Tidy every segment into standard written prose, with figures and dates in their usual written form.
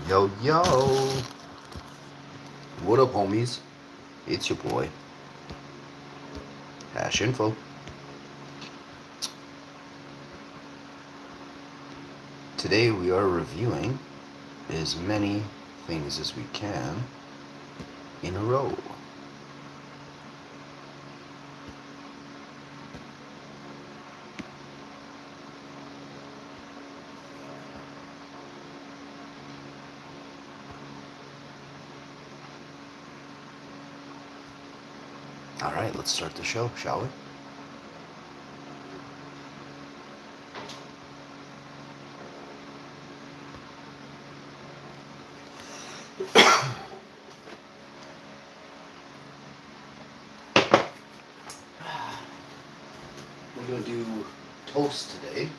Yo, yo. What up, homies? It's your boy, Hash Info. Today we are reviewing as many things as we can in a row. Alright, let's start the show, shall we? We're going to do toast today.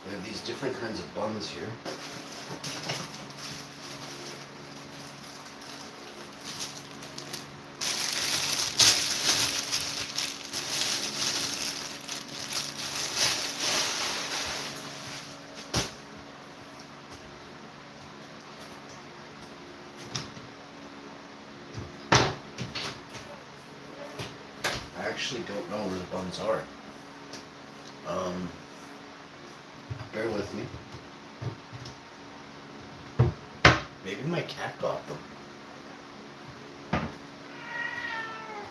We have these different kinds of buns here. I actually don't know where the buns are. Bear with me. Maybe my cat got them.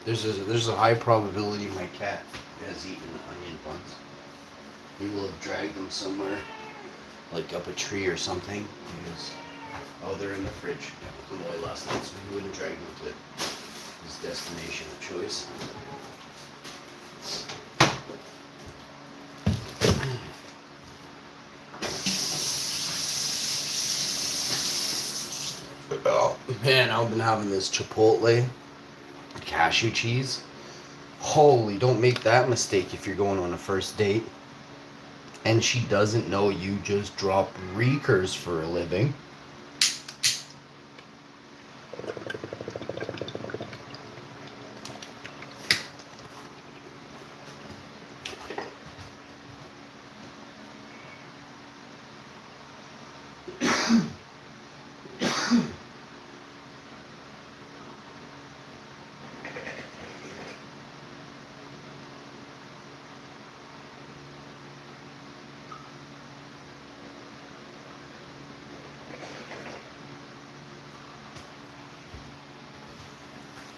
There's a high probability my cat has eaten onion buns. We will have dragged them somewhere, like up a tree or something. Oh, they're in the fridge. I put them away last night, so we wouldn't drag them to his destination of choice. Oh man, I've been having this Chipotle cashew cheese. Holy, don't make that mistake if you're going on a first date and she doesn't know you just drop reekers for a living.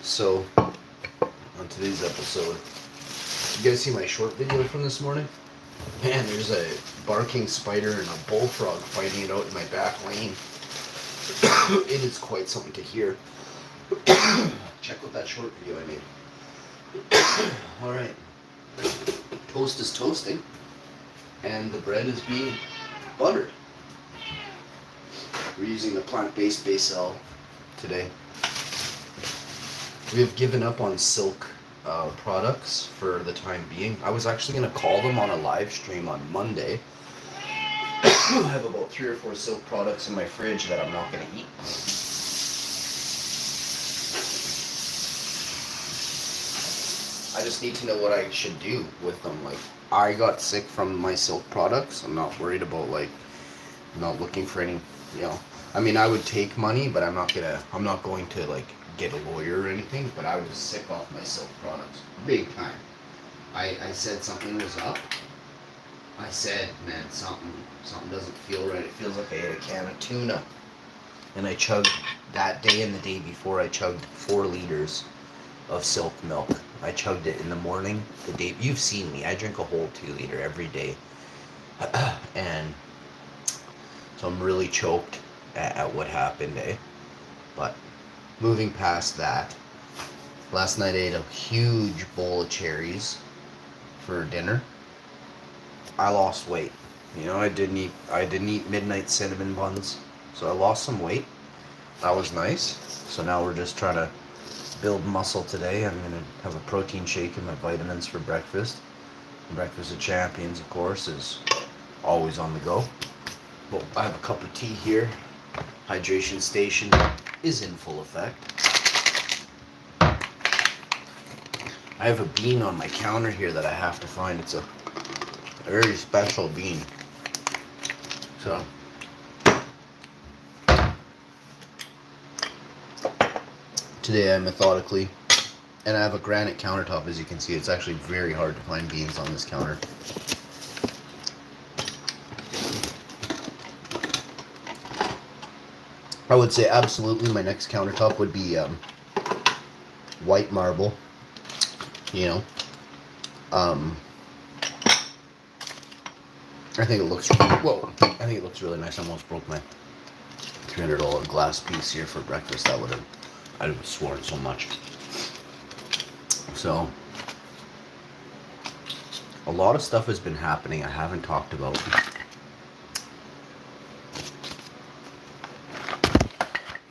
So, on today's episode, you guys see my short video from this morning? Man, there's a barking spider and a bullfrog fighting it out in my back lane. It is quite something to hear. Check out that short video I made. Alright. Toast is toasting. And the bread is being buttered. We're using the plant-based Basel today. We have given up on Silk products for the time being. I was actually going to call them on a live stream on Monday. I have about 3 or 4 Silk products in my fridge that I'm not going to eat. I just need to know what I should do with them. Like, I got sick from my Silk products. I'm not worried about, like, I'm not looking for any, I mean, I would take money, but I'm not going to, like, get a lawyer or anything, but I was sick off my Silk products. Big time. I said something was up. I said, man, something doesn't feel right. It feels like I ate a can of tuna. And I chugged, that day and the day before, I chugged 4 liters of Silk milk. I chugged it in the morning, the day, you've seen me, I drink a whole 2 liter every day. And so I'm really choked at what happened, But moving past that, last night I ate a huge bowl of cherries for dinner. I lost weight. I didn't eat midnight cinnamon buns, so I lost some weight. That was nice. So now we're just trying to build muscle today. I'm gonna have a protein shake and my vitamins for breakfast. Breakfast of Champions, of course, is always on the go. Well, I have a cup of tea here. Hydration station is in full effect. I have a bean on my counter here that I have to find. It's a very special bean. So today I methodically, and I have a granite countertop, as you can see. It's actually very hard to find beans on this counter. I would say absolutely my next countertop would be white marble, you know. I think it looks, whoa, I think it looks really nice. I almost broke my $300 glass piece here for breakfast. I'd have sworn so much. So, a lot of stuff has been happening I haven't talked about.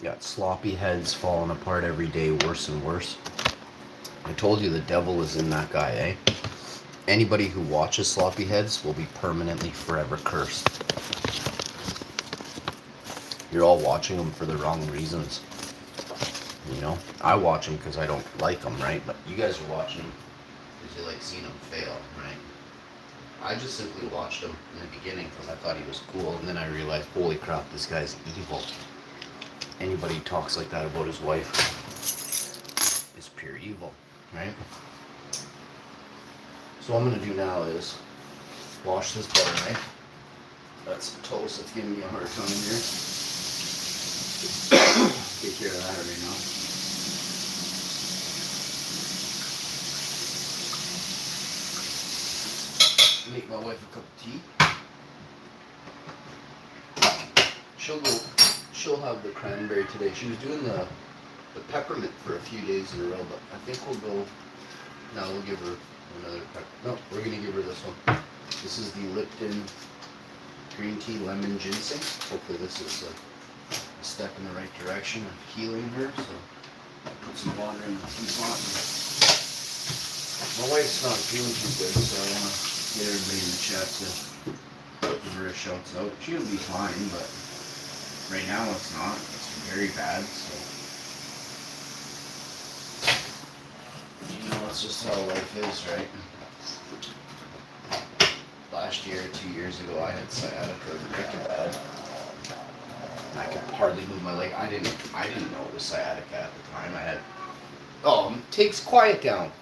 Got sloppy heads falling apart every day, worse and worse. I told you the devil is in that guy, eh? Anybody who watches sloppy heads will be permanently forever cursed. You're all watching them for the wrong reasons. You know, I watch them because I don't like them, right? But you guys are watching them because you like seeing them fail, right? I just simply watched him in the beginning because I thought he was cool, and then I realized, holy crap, this guy's evil. Anybody who talks like that about his wife is pure evil, right? So what I'm going to do now is wash this butter knife. That's toast that's giving me a hard time here. Take care of that right now. Make my wife a cup of tea. She'll have the cranberry today. She was doing the peppermint for a few days in a row, but I think we'll go, now we'll give her another no, we're going to give her this one. This is the Lipton green tea lemon ginseng. Hopefully this is a step in the right direction of healing her. So put some water in the teapot. My wife's not feeling too good, so I want to get everybody in the chat to give her a shout out. She'll be fine, but right now it's not. It's very bad, so you know, that's just how life is, right? Last year, 2 years ago, I had sciatica wicked bad. I could hardly move my leg. I didn't know it was sciatica at the time. I had, takes quiet down.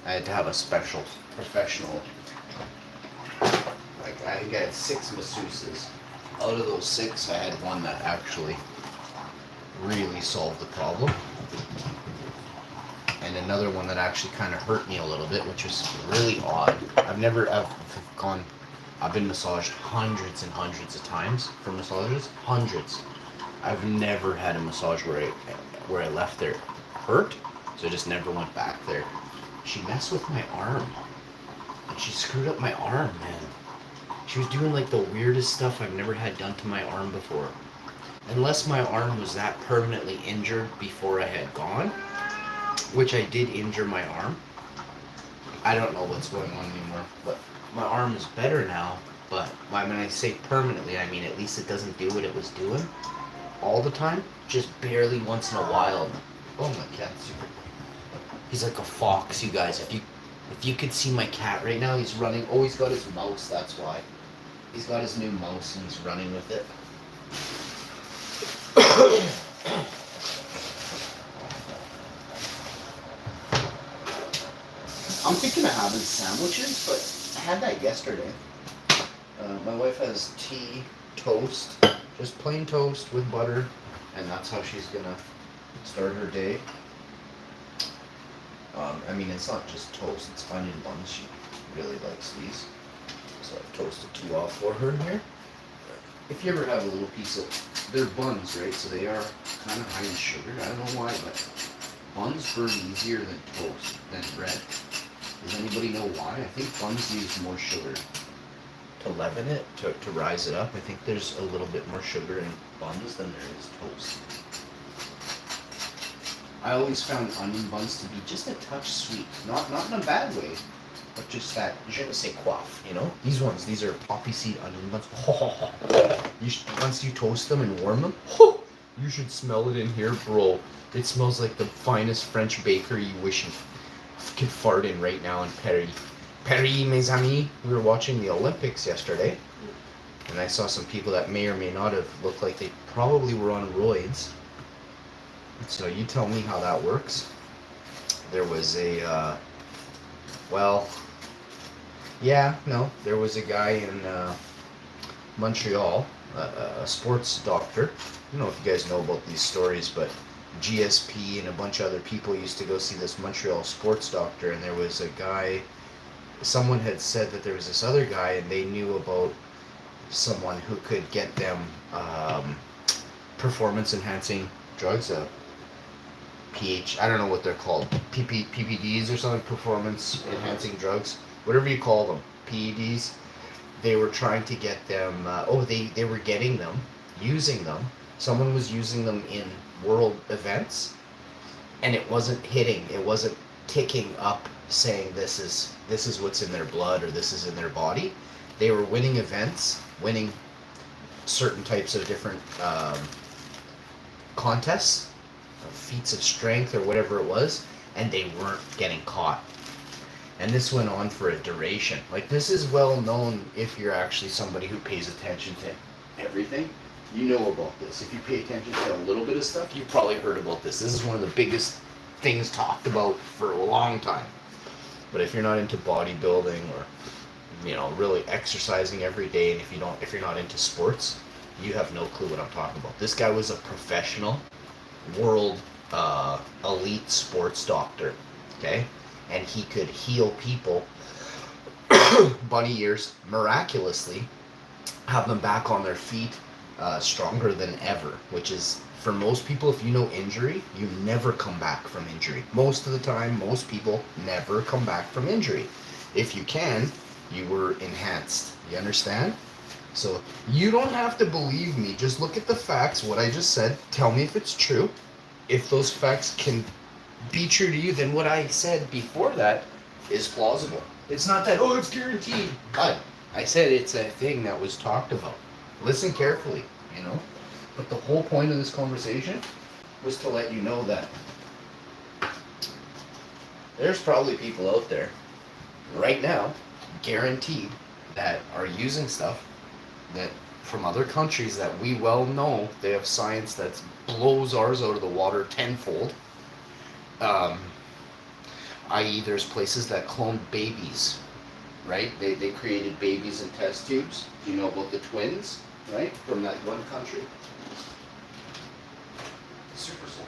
I had to have a special professional. Like, I think I had 6 masseuses. Out of those 6, I had one that actually really solved the problem. And another one that actually kind of hurt me a little bit, which was really odd. I've been massaged hundreds and hundreds of times for massages. Hundreds. I've never had a massage where I left there hurt, so I just never went back there. She messed with my arm. And she screwed up my arm, man. She was doing like the weirdest stuff I've never had done to my arm before. Unless my arm was that permanently injured before I had gone, which I did injure my arm. I don't know what's going on anymore, but my arm is better now. But when I say permanently, I mean at least it doesn't do what it was doing all the time, just barely once in a while. Oh, my cat's super. He's like a fox, you guys. If you could see my cat right now, he's running. Oh, he's got his mouse, that's why. He's got his new mouse and he's running with it. I'm thinking of having sandwiches, but I had that yesterday. My wife has tea, toast, just plain toast with butter, and that's how she's gonna start her day. I mean, it's not just toast, it's onion buns. She really likes these. So I've toasted 2 off for her here. If you ever have a little piece of, they're buns, right? So they are kind of high in sugar. I don't know why, but buns burn easier than toast, than bread. Does anybody know why? I think buns use more sugar to leaven it, to rise it up. I think there's a little bit more sugar in buns than there is toast. I always found onion buns to be just a touch sweet. Not in a bad way, but just that je ne sais quoi, you know? These are poppy seed onion buns. Once you toast them and warm them, you should smell it in here, bro. It smells like the finest French bakery you wish you could fart in right now in Paris. Paris, mes amis. We were watching the Olympics yesterday, and I saw some people that may or may not have looked like they probably were on roids. So you tell me how that works. There was a, well, yeah, no, there was a guy in Montreal, a sports doctor. I don't know if you guys know about these stories, but GSP and a bunch of other people used to go see this Montreal sports doctor, and there was a guy, someone had said that there was this other guy, and they knew about someone who could get them performance enhancing drugs, I don't know what they're called, PPDs or something, performance enhancing drugs, whatever you call them, PEDs. They were trying to get them, they were getting them, using them. Someone was using them in world events, and it wasn't hitting, it wasn't ticking up saying this is what's in their blood or this is in their body. They were winning events, winning certain types of different contests, feats of strength or whatever it was, and they weren't getting caught. And this went on for a duration. Like, this is well known if you're actually somebody who pays attention to everything. You know about this. If you pay attention to a little bit of stuff, you've probably heard about this. This is one of the biggest things talked about for a long time. But if you're not into bodybuilding or, really exercising every day, and if you're not into sports, you have no clue what I'm talking about. This guy was a professional, world elite sports doctor, okay? And he could heal people, bunny ears, miraculously, have them back on their feet, stronger than ever, which is, for most people, if you know injury, you never come back from injury. Most of the time, most people never come back from injury. If you can, you were enhanced. You understand? So you don't have to believe me. Just look at the facts, what I just said. Tell me if it's true. If those facts can be true to you, then what I said before that is plausible. It's not that, it's guaranteed. But I said it's a thing that was talked about. Listen carefully, But the whole point of this conversation was to let you know that there's probably people out there right now, guaranteed, that are using stuff that from other countries that we well know they have science that blows ours out of the water tenfold. I.e., there's places that clone babies, right? They created babies in test tubes. Do you know about the twins, right? From that one country? Super soldiers.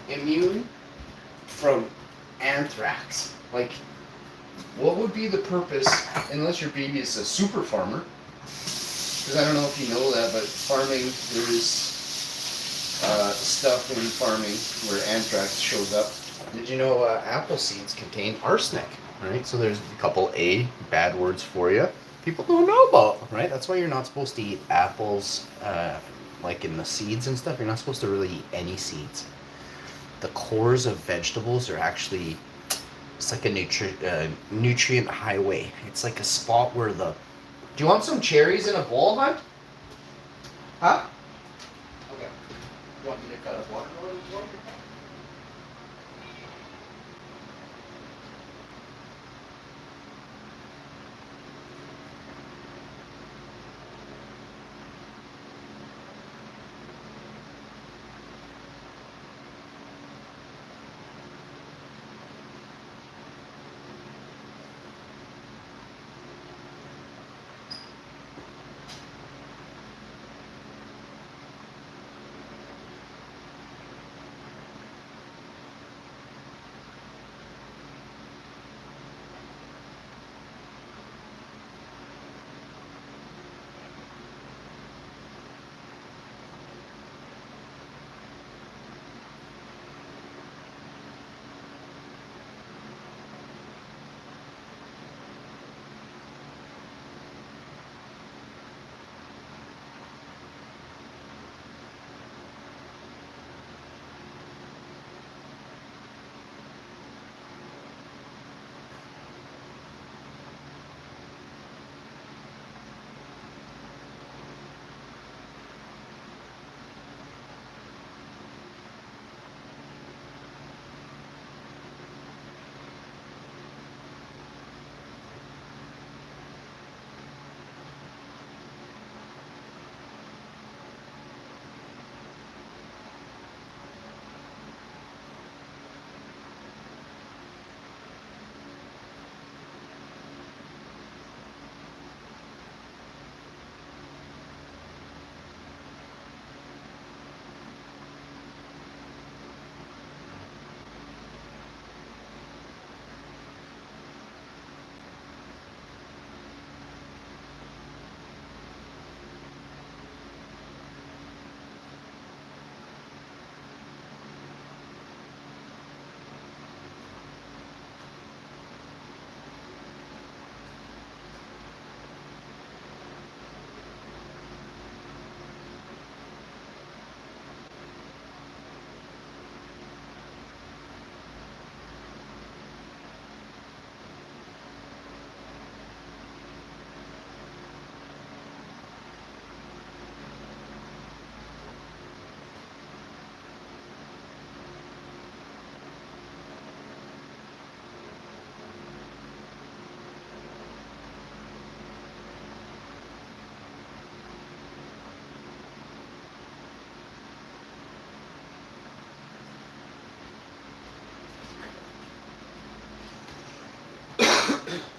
Immune from anthrax. Like, what would be the purpose, unless your baby is a super farmer? Because I don't know if you know that, but farming, there's stuff in farming where anthrax shows up. Did you know apple seeds contain arsenic? Right, so there's a couple bad words for you. People don't know about, right? That's why you're not supposed to eat apples, like in the seeds and stuff. You're not supposed to really eat any seeds. The cores of vegetables are actually, it's like a nutrient highway. It's like a spot where do you want some cherries in a bowl, hon? Huh? Okay. You want me to cut a watermelon as well?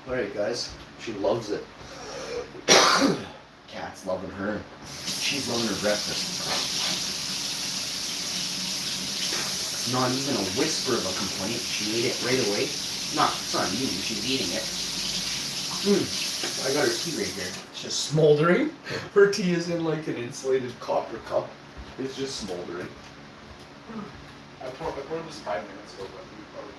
Alright guys, she loves it. Cat's loving her. She's loving her breakfast. Not even a whisper of a complaint. She ate it right away. It's not eating, she's eating it. I got her tea right here. It's just smoldering. Her tea is in like an insulated copper cup. It's just smoldering. I poured this 5 minutes ago, but we probably.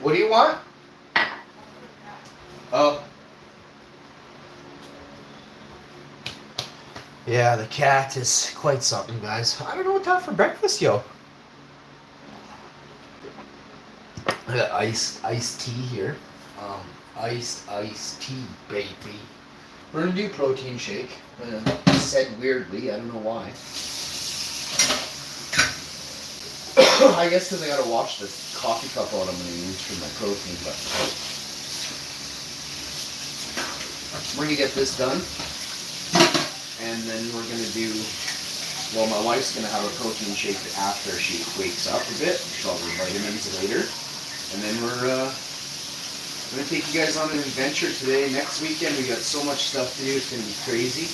What do you want? Oh. Yeah, the cat is quite something, guys. I don't know what to have for breakfast, yo. I got iced tea here. Iced tea, baby. We're gonna do protein shake. Said weirdly, I don't know why. I guess because I gotta wash this coffee cup out I'm gonna use for my protein, but we're gonna get this done. And then we're gonna do, well, my wife's gonna have a protein shake after she wakes up a bit. She'll have her vitamins later. And then we're gonna take you guys on an adventure today. Next weekend we got so much stuff to do, it's gonna be crazy.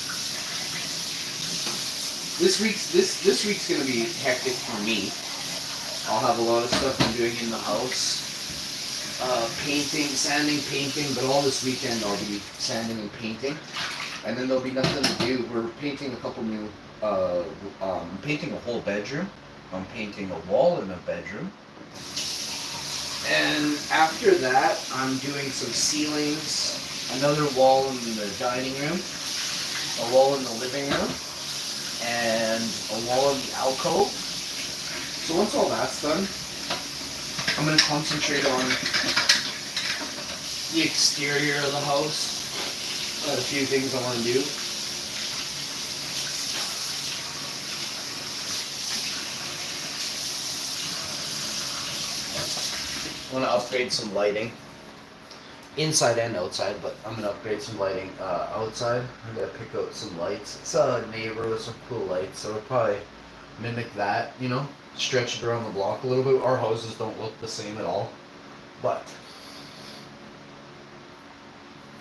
This week's gonna be hectic for me. I'll have a lot of stuff I'm doing in the house. Painting, sanding, painting, but all this weekend I'll be sanding and painting. And then there'll be nothing to do. We're painting a couple new, painting a whole bedroom. I'm painting a wall in a bedroom. And after that, I'm doing some ceilings, another wall in the dining room, a wall in the living room, and a wall in the alcove. So once all that's done, I'm going to concentrate on the exterior of the house. Got a few things I want to do. I want to upgrade some lighting. Inside and outside, but I'm going to upgrade some lighting outside. I'm going to pick out some lights. It's a neighbor with some cool lights, so I'll probably mimic that, you know? Stretch it around the block a little bit. Our houses don't look the same at all, but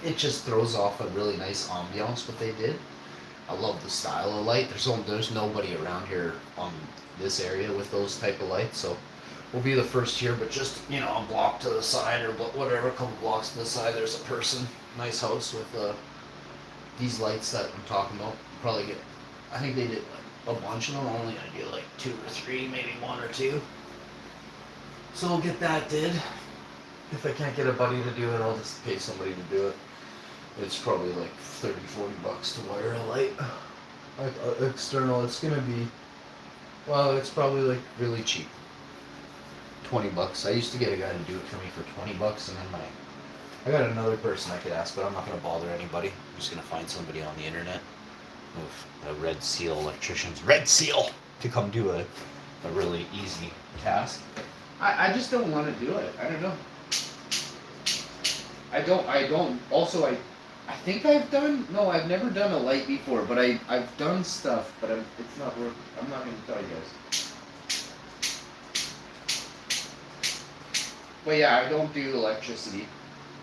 it just throws off a really nice ambiance what they did. I love the style of light. There's nobody around here on this area with those type of lights, so we'll be the first here, but just, you know, a block to the side or whatever, a couple blocks to the side, there's a person. Nice house with these lights that I'm talking about. Probably get, I think they did like a bunch of them. I'm only gonna do like 2 or 3, maybe 1 or 2. So we'll get that did. If I can't get a buddy to do it, I'll just pay somebody to do it. It's probably like 30, 40 bucks to wire a light. External, it's gonna be, well, it's probably like really cheap. 20 bucks. I used to get a guy to do it for me for 20 bucks, and then I got another person I could ask, but I'm not gonna bother anybody. I'm just gonna find somebody on the internet with a Red Seal electrician's Red Seal to come do a really easy task. I just don't want to do it. I don't know. I don't. Also, I think I've done. No, I've never done a light before, but I've done stuff, but it's not work. I'm not going to tell you guys. But yeah, I don't do electricity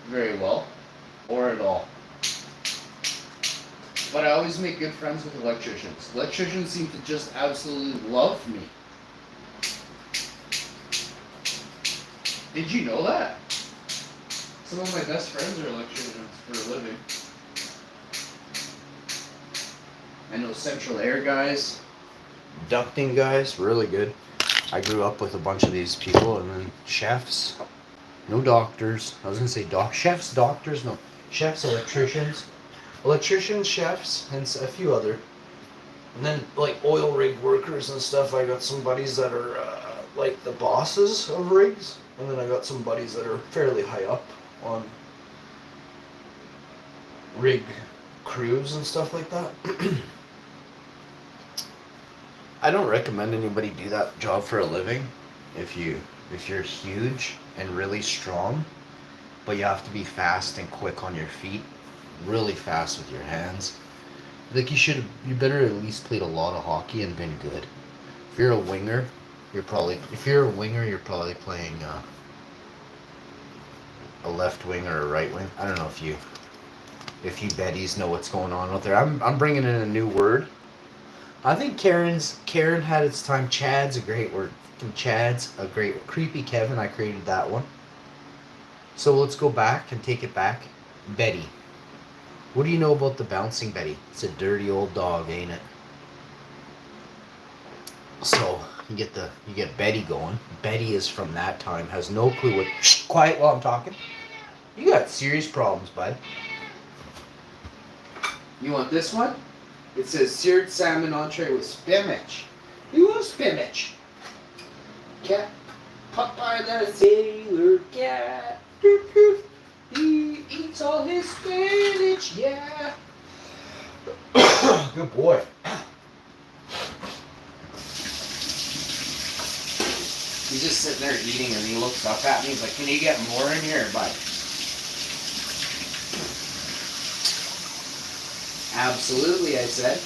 very well, or at all. But I always make good friends with electricians. Electricians seem to just absolutely love me. Did you know that? Some of my best friends are electricians for a living. I know central air guys, ducting guys, really good. I grew up with a bunch of these people, and then chefs, no doctors. I was gonna say chefs, doctors, no chefs, electricians, chefs, and a few other. And then like oil rig workers and stuff. I got some buddies that are like the bosses of rigs, and then I got some buddies that are fairly high up on rig crews and stuff like that. I don't recommend anybody do that job for a living if you're huge and really strong, but you have to be fast and quick on your feet, really fast with your hands. Like you better at least played a lot of hockey and been good. If you're a winger, you're probably playing a left wing or a right wing. I don't know if you betties know what's going on out there. I'm bringing in a new word. I think Karen had its time. Chad's a great word. Chad's a great word. Creepy Kevin, I created that one. So let's go back and take it back. Betty. What do you know about the bouncing Betty? It's a dirty old dog, ain't it? So you get Betty going. Betty is from that time, has no clue what. Shh, quiet while I'm talking. You got serious problems, bud. You want this one? It says seared salmon entree with spinach. You love spinach. Cat. Popeye the sailor cat. Doop, doop. He eats all his spinach, yeah. Good boy. He's just sitting there eating and he looks up at me. He's like, can you get more in here, bud? Absolutely, I said.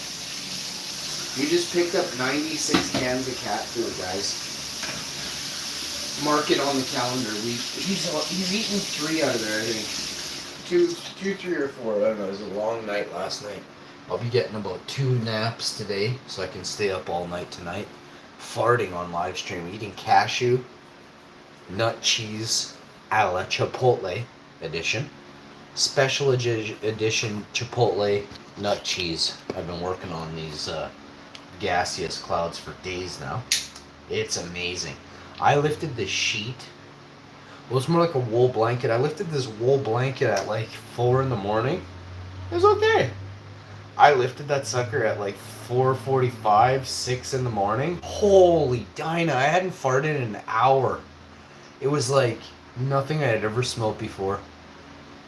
You just picked up 96 cans of cat food, guys. Mark it on the calendar. He's eaten 3 out of there, I think. 2, 3, or 4. I don't know. It was a long night last night. I'll be getting about 2 naps today, so I can stay up all night tonight. Farting on live stream, eating cashew, nut cheese, a la Chipotle edition. Special edition Chipotle nut cheese. I've been working on these gaseous clouds for days now. It's amazing. I lifted the sheet. Well, it's more like a wool blanket. I lifted this wool blanket at like 4 in the morning. It was okay. I lifted that sucker at like 4:45, 6 in the morning. Holy Dinah, I hadn't farted in an hour. It was like nothing I had ever smelled before.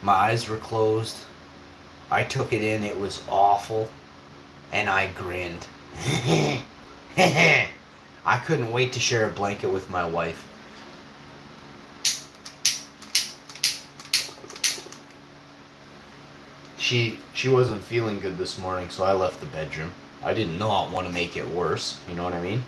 My eyes were closed. I took it in. It was awful. And I grinned. I couldn't wait to share a blanket with my wife. She wasn't feeling good this morning, so I left the bedroom. I did not want to make it worse. You know what I mean?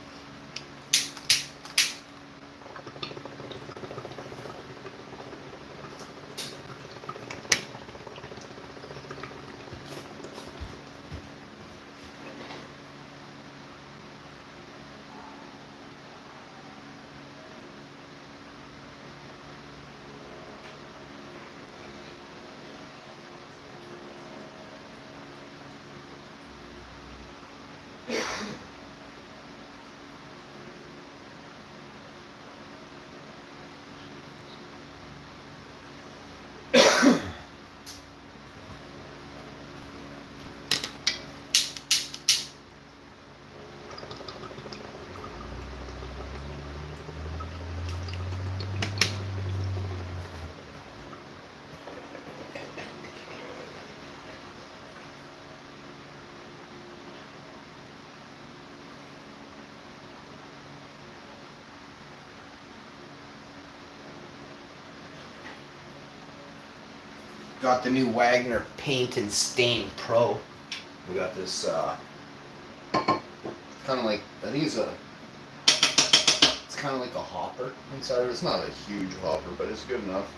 got the new Wagner Paint and Stain Pro. We got this kind of like, I think it's kind of like a hopper inside of it. It's not a huge hopper, but it's good enough.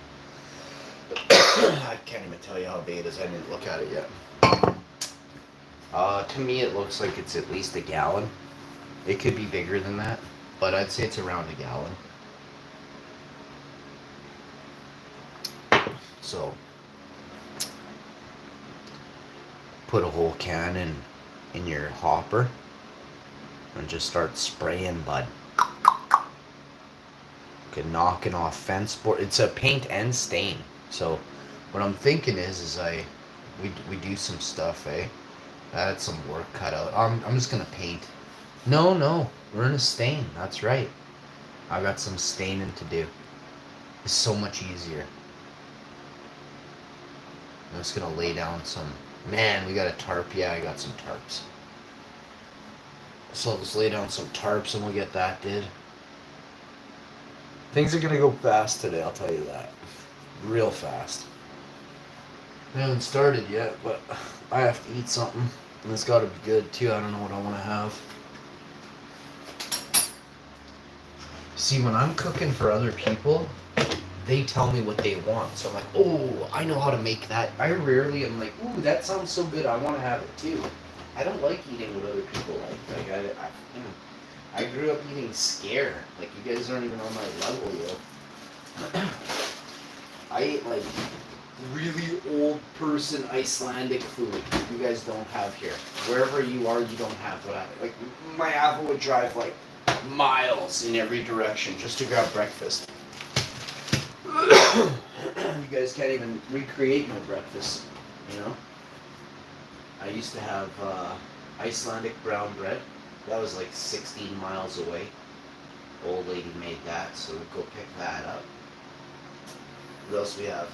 I can't even tell you how big it is. I didn't look at it yet. To me, it looks like it's at least a gallon. It could be bigger than that, but I'd say it's around a gallon. So, put a whole can in your hopper and just start spraying, bud. Okay, knocking off fence board. It's a paint and stain. So, what I'm thinking is we do some stuff, eh? I had some work cut out. I'm just gonna paint. No, we're in a stain. That's right. I got some staining to do. It's so much easier. I'm just gonna lay down some. Man, we got a tarp. Yeah, I got some tarps. So I'll just lay down some tarps and we'll get that did. Things are gonna go fast today, I'll tell you that. Real fast. I haven't started yet, but I have to eat something. And it's gotta be good too. I don't know what I wanna have. See, when I'm cooking for other people, they tell me what they want. So I'm like, oh, I know how to make that. I rarely am like, ooh, that sounds so good. I want to have it too. I don't like eating what other people like. I grew up eating scare. Like, you guys aren't even on my level yet. I ate like really old person Icelandic food you guys don't have here. Wherever you are, you don't have what I like. My Ava would drive like miles in every direction just to grab breakfast. You guys can't even recreate my breakfast, you know? I used to have Icelandic brown bread. That was like 16 miles away. Old lady made that, so we'd go pick that up. What else do we have?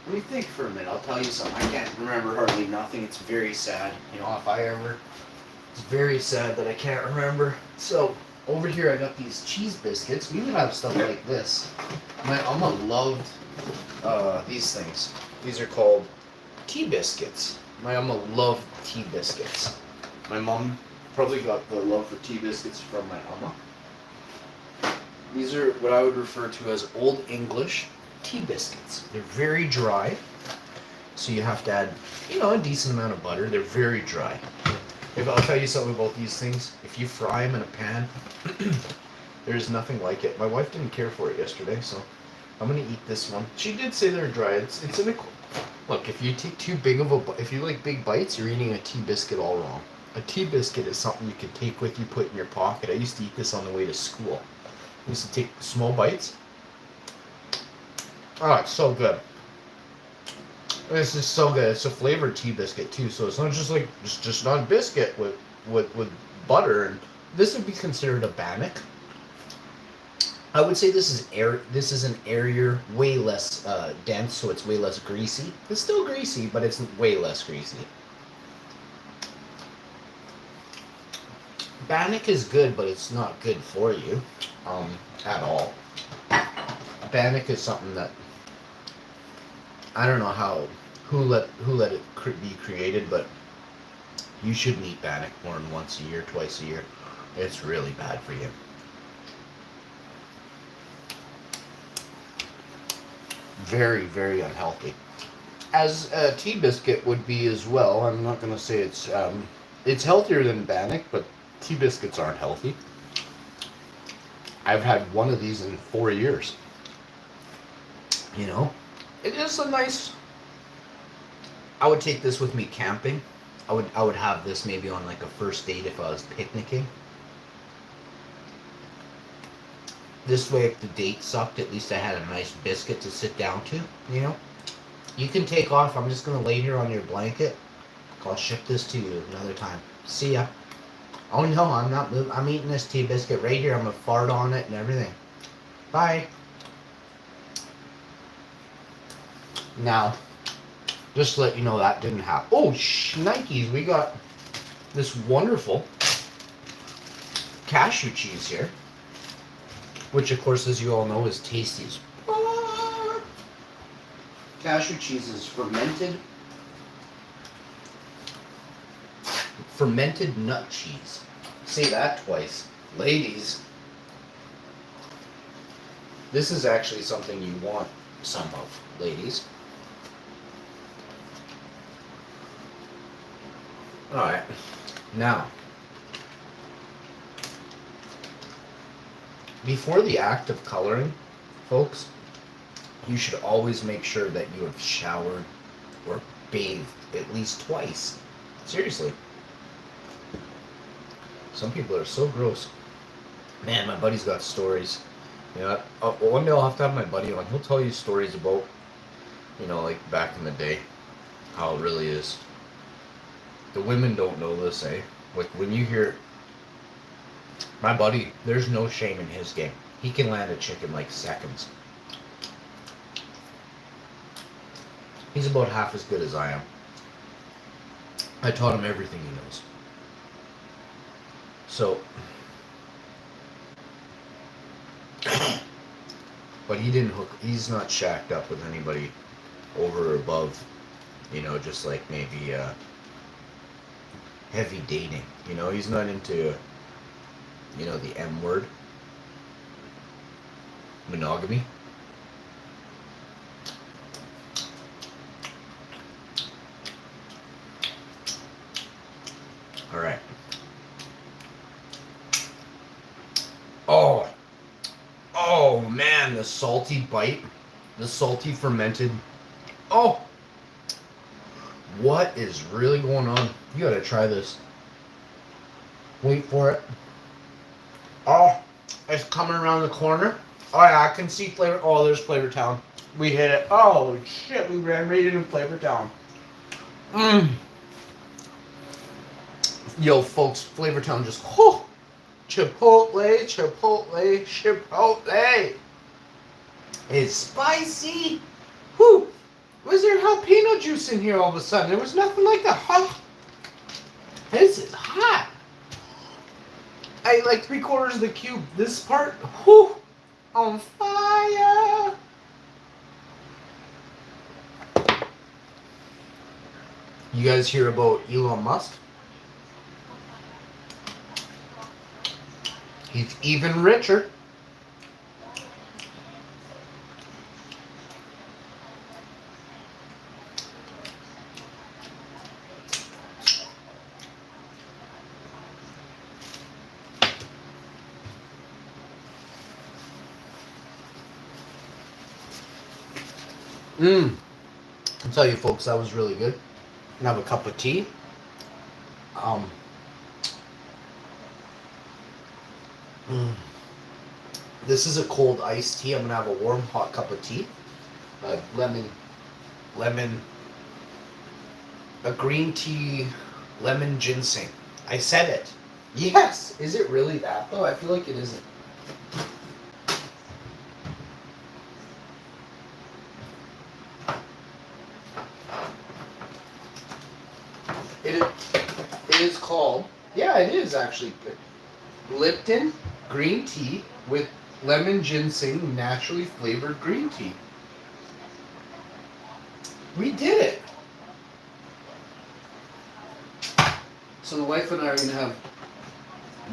Let me think for a minute. I'll tell you something. I can't remember hardly nothing. It's very sad. You know, if I ever... It's very sad that I can't remember. So, over here I got these cheese biscuits. We even have stuff like this. My Amma loved these things. These are called tea biscuits. My Amma loved tea biscuits. My mom probably got the love for tea biscuits from my Amma. These are what I would refer to as Old English tea biscuits. They're very dry, so you have to add, you know, a decent amount of butter. They're very dry. If I'll tell you something about these things, if you fry them in a pan, there's nothing like it. My wife didn't care for it yesterday, so I'm gonna eat this one. She did say they're dry. It's in a look. If you take too big of a, if you like big bites, you're eating a tea biscuit all wrong. A tea biscuit is something you can take with you, put in your pocket. I used to eat this on the way to school. I used to take small bites. Oh, it's so good. This is so good. It's a flavored tea biscuit too, so it's not just like just not a biscuit with butter. And this would be considered a bannock. I would say this is an airier, way less dense, so it's way less greasy. It's still greasy, but it's way less greasy. Bannock is good, but it's not good for you at all. Bannock is something that I don't know who let it be created, but you shouldn't eat bannock more than once a year, twice a year. It's really bad for you. Very, very unhealthy. As a tea biscuit would be as well. I'm not going to say it's healthier than bannock, but tea biscuits aren't healthy. I've had one of these in 4 years. You know, it is a nice. I would take this with me camping. I would have this maybe on like a first date if I was picnicking. This way, if the date sucked, at least I had a nice biscuit to sit down to, you know? You can take off. I'm just going to lay here on your blanket. I'll ship this to you another time. See ya. Oh, no, I'm not moving. I'm eating this tea biscuit right here. I'm going to fart on it and everything. Bye. Now, just to let you know that didn't happen. Oh, Nikes. We got this wonderful cashew cheese here. Which, of course, as you all know, is tasty as fuck. Cashew cheese is fermented nut cheese. Say that twice. Ladies, this is actually something you want some of, ladies. Alright, now, before the act of coloring, folks, you should always make sure that you have showered or bathed at least twice. Seriously. Some people are so gross. Man, my buddy's got stories. You know, one day I'll have to have my buddy on. He'll tell you stories about, you know, like back in the day, how it really is. The women don't know this, eh? Like when you hear, my buddy, there's no shame in his game. He can land a chick in like seconds. He's about half as good as I am. I taught him everything he knows. So, but he didn't hook, he's not shacked up with anybody over or above, you know, just like maybe heavy dating. You know, he's not into, you know, the M word. Monogamy. All right. Oh man, the salty bite, the salty fermented. Oh, what is really going on? You gotta try this. Wait for it. Oh, it's coming around the corner. Oh yeah, I can see Flavor. Oh, there's Flavor Town. We hit it. Oh shit, we ran right into Flavor Town. Yo, folks, Flavor Town just. Oh, Chipotle, Chipotle, Chipotle. It's spicy. Whew. Was there jalapeno juice in here all of a sudden? There was nothing like that. Huh? This is hot. I ate like 3/4 of the cube. This part, whew, on fire. You guys hear about Elon Musk? He's even richer. I'll tell you folks, that was really good. And have a cup of tea. This is a cold iced tea. I'm gonna have a warm, hot cup of tea. Lemon, a green tea, lemon ginseng. I said it. Yes. Is it really that though? I feel like it isn't. It is called. Yeah, it is actually. Lipton green tea with lemon ginseng naturally flavored green tea. We did it. So the wife and I are going to have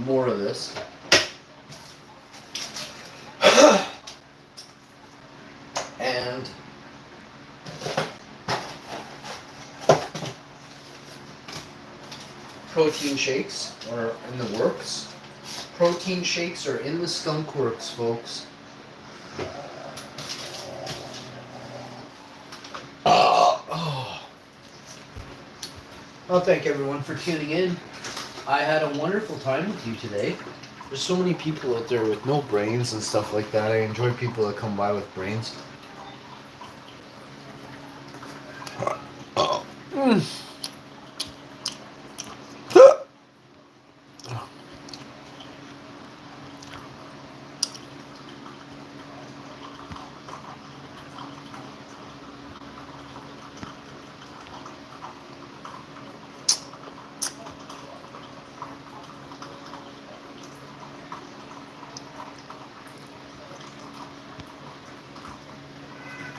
more of this. And protein shakes are in the works. Protein shakes are in the skunk works, folks. Well, thank everyone for tuning in. I had a wonderful time with you today. There's so many people out there with no brains and stuff like that. I enjoy people that come by with brains.